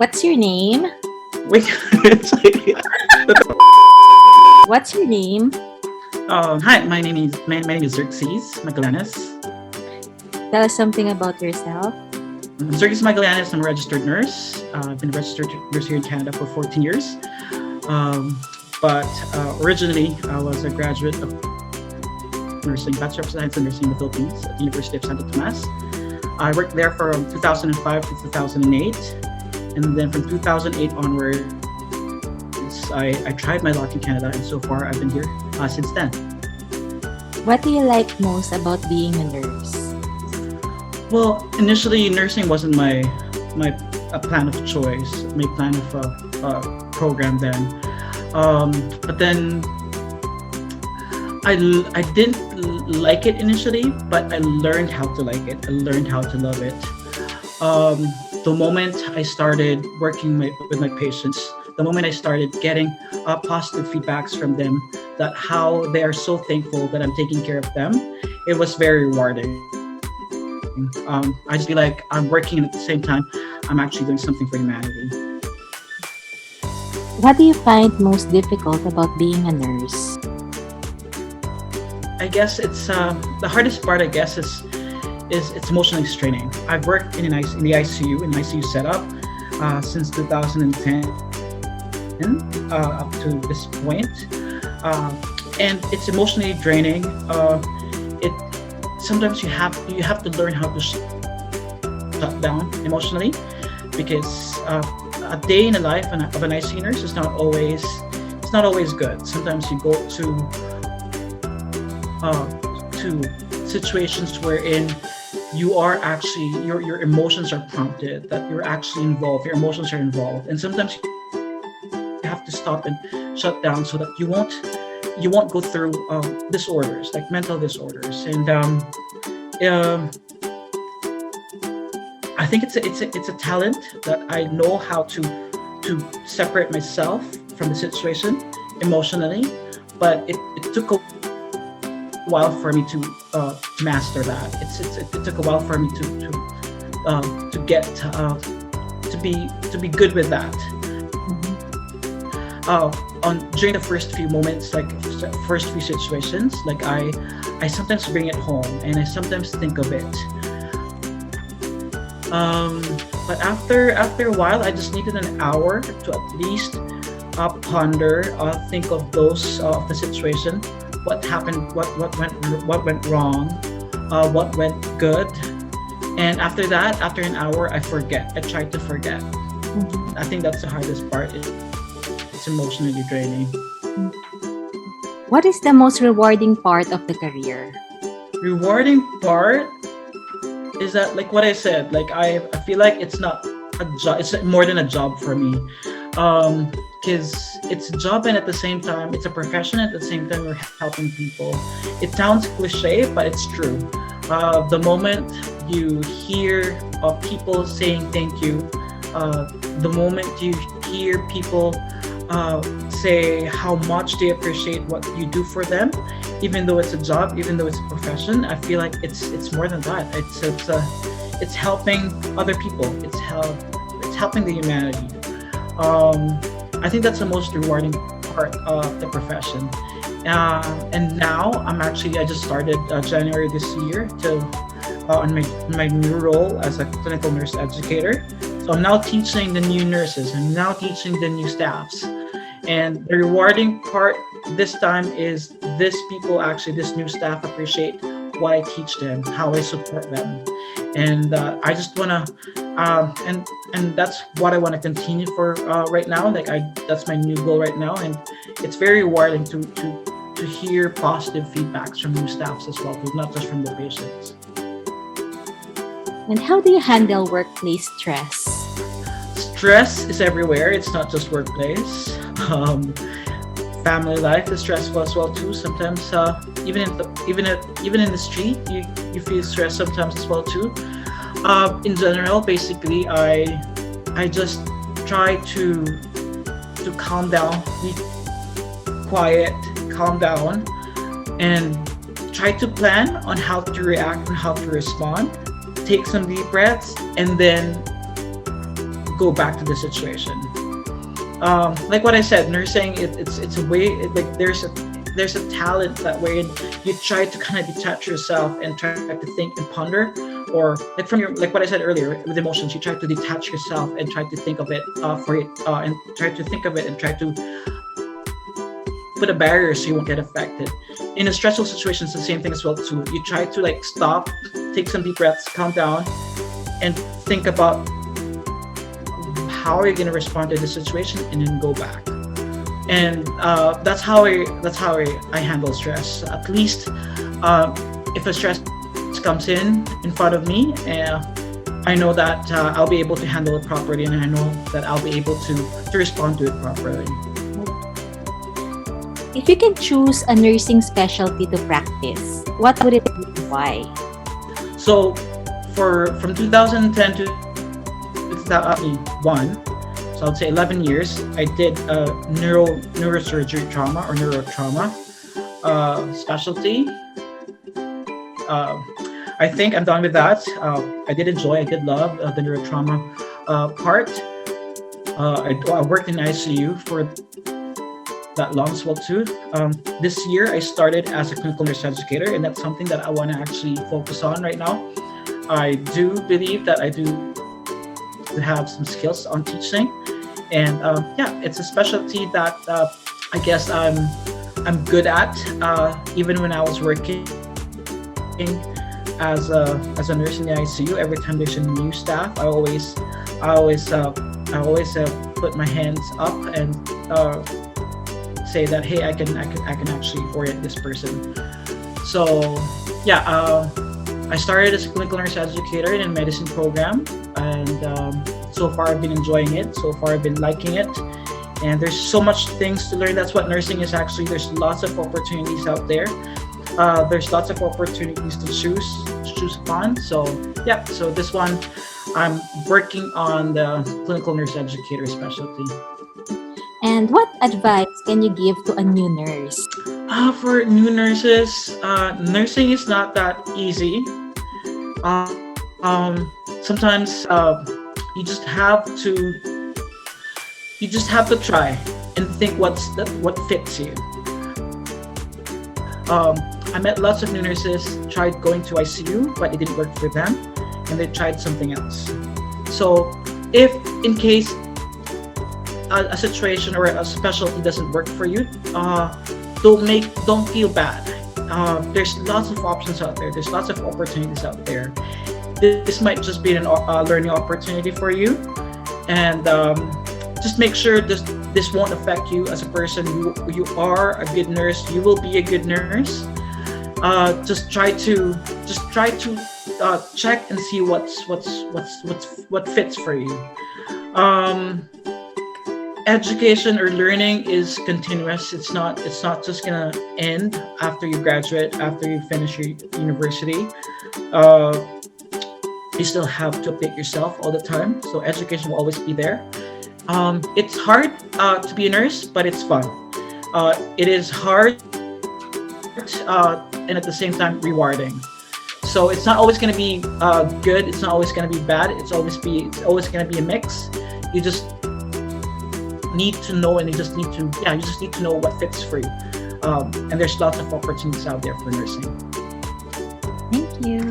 What's your name? Wait, sorry. What's your name? Hi, my name is Xerxes Magallanes. Tell us something about yourself. Xerxes Magallanes. I'm a registered nurse. I've been a registered nurse here in Canada for 14 years. Um, but originally, I was a graduate of nursing, Bachelor of Science in Nursing in the Philippines at the University of Santo Tomas. I worked there from 2005 to 2008, and then from 2008 onwards, I tried my luck in Canada, and so far I've been here since then. What do you like most about being a nurse? Well, initially, nursing wasn't my a plan of choice, my plan of program then. But then I didn't like it initially, but I learned how to like it. I learned how to love it. The moment I started working with my patients, the moment I started getting positive feedbacks from them, that how they are so thankful that I'm taking care of them, it was very rewarding. I just feel like I'm working and at the same time, I'm actually doing something for humanity. What do you find most difficult about being a nurse? I guess it's the hardest part. I guess is it's emotionally straining. I've worked in the ICU in ICU setup since 2010 up to this point, and it's emotionally draining. It sometimes you have to learn how to shut down emotionally because a day in the life of an ICU nurse is not always good. Sometimes you go to situations wherein you are actually your emotions are prompted, that you're actually involved, your emotions are involved, and sometimes you have to stop and shut down so that you won't go through disorders like mental disorders. And I think it's a talent that I know how to separate myself from the situation emotionally, but it took a while for me to master that. It took a while for me to get to be good with that. On during the first few moments, like first few situations, like I sometimes bring it home and I sometimes think of it. But after a while, I just needed an hour to at least ponder, think of those of the situation, what happened, what went wrong, what went good, and after that, after an hour, I forget. I try to forget. I think that's the hardest part. It's emotionally draining. What is the most rewarding part of the career? Rewarding part is that, like what I said, like I feel like it's not a job. It's more than a job for me, because it's a job and at the same time it's a profession. At the same time, we're helping people. It sounds cliche, but it's true. The moment you hear people saying thank you, the moment you hear people say how much they appreciate what you do for them, even though it's a job, even though it's a profession, I feel like it's more than that. It's helping other people. It's helping the humanity. I think that's the most rewarding part of the profession. And now I just started January this year to on my new role as a clinical nurse educator. So I'm now teaching the new nurses. I'm now teaching the new staffs. And the rewarding part this time is this new staff appreciate what I teach them, how I support them. And I just wanna, and that's what I want to continue for right now. That's my new goal right now, and it's very rewarding to hear positive feedbacks from new staffs as well, not just from the patients. And how do you handle workplace stress? Stress is everywhere. It's not just workplace. Family life is stressful as well too. Sometimes, even in the street, you feel stress sometimes as well too. In general, basically, I just try to calm down, be quiet, calm down, and try to plan on how to react and how to respond. Take some deep breaths, and then go back to the situation. Like what I said, nursing it's a way like there's a talent that wherein you try to kind of detach yourself and try to think and ponder, or like from your like what I said earlier with emotions, you try to detach yourself and try to think of it for it and try to think of it and try to put a barrier so you won't get affected. In a stressful situation, it's the same thing as well too. You try to like stop, take some deep breaths, calm down, and think about how are you going to respond to the situation, and then go back. And that's how I handle stress. At least if a stress comes in front of me, I know that I'll be able to handle it properly, and I know that I'll be able to respond to it properly. If you can choose a nursing specialty to practice, what would it be and why? So from 2010 to 2001, so I'd say 11 years, I did a neurosurgery trauma or neurotrauma specialty. I think I'm done with that. I did love the neurotrauma part. I worked in ICU for that long as well too. This year I started as a clinical nurse educator, and that's something that I want to actually focus on right now. I do believe that I do have some skills on teaching, and yeah, it's a specialty that I guess I'm good at. Even when I was working as a nurse in the ICU, every time there's a new staff, I always put my hands up and say that hey, I can actually orient this person. So yeah, I started as a clinical nurse educator in a medicine program, and so far I've been enjoying it. So far I've been liking it, and there's so much things to learn. That's what nursing is actually. There's lots of opportunities out there. There's lots of opportunities to choose upon. So yeah, so this one I'm working on the clinical nurse educator specialty. And what advice can you give to a new nurse? For new nurses, nursing is not that easy. Sometimes you just have to try and think what fits you. I met lots of new nurses tried going to ICU, but it didn't work for them, and they tried something else. So, if in case a situation or a specialty doesn't work for you, don't feel bad. There's lots of options out there. There's lots of opportunities out there. This might just be a learning opportunity for you, and just make sure this won't affect you as a person. You are a good nurse. You will be a good nurse. Just try to check and see what fits for you. Education or learning is continuous. It's not just gonna end after you graduate, after you finish your university. You still have to update yourself all the time, so education will always be there. It's hard to be a nurse, but it's fun. It is hard and at the same time rewarding. So it's not always going to be good. It's not always going to be bad. It's always going to be a mix. You just need to know, and you just need to know what fits for you. And there's lots of opportunities out there for nursing. Thank you.